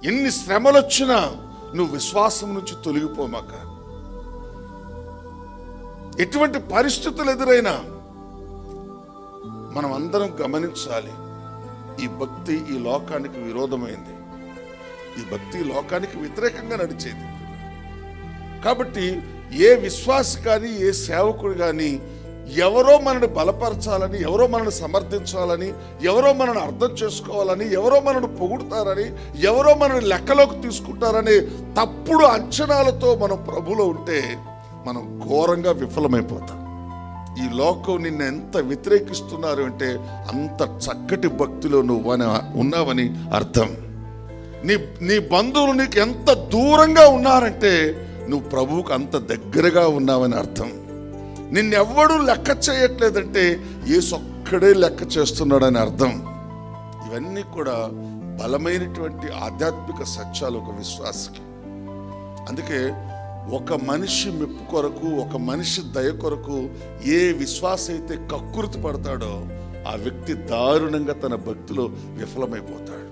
ఎన్ని శ్రమలు వచ్చినా నువ్వు విశ్వాసం నుంచి తొలగిపోమాక. ఎటువంటి పరిస్థితులు ఎదురైనా మనం అందరం గమనించాలి, ఈ భక్తి ఈ లోకానికి విరోధమైంది, ఈ భక్తి లోకానికి వ్యతిరేకంగా నడిచేది. కాబట్టి ఏ విశ్వాసి కానీ ఏ సేవకుడు కానీ ఎవరో మనల్ని బలపరచాలని, ఎవరో మనల్ని సమర్థించాలని, ఎవరో మనల్ని అర్థం చేసుకోవాలని, ఎవరో మనల్ని పొగుడుతారని, ఎవరో మనల్ని లెక్కలోకి తీసుకుంటారని తప్పుడు అంచనాలతో మనం ప్రభులో ఉంటే మనం ఘోరంగా విఫలమైపోతాం. ఈ లోకం నిన్ను ఎంత వ్యతిరేకిస్తున్నారు అంటే అంత చక్కటి భక్తిలో నువ్వు ఉన్నావని అర్థం. నీ బంధువులు నీకు ఎంత దూరంగా ఉన్నారంటే నువ్వు ప్రభువుకు అంత దగ్గరగా ఉన్నావని అర్థం. నిన్నెవ్వడూ లెక్క చేయట్లేదంటే యేసొక్కడే లెక్క చేస్తున్నాడని అర్థం. ఇవన్నీ కూడా బలమైనటువంటి ఆధ్యాత్మిక సత్యాలు ఒక విశ్వాసకి. అందుకే ఒక మనిషి మెప్పు కొరకు, ఒక మనిషి దయ కొరకు ఏ విశ్వాస అయితే కక్కుర్తి పడతాడో ఆ వ్యక్తి దారుణంగా తన భక్తిలో విఫలమైపోతాడు.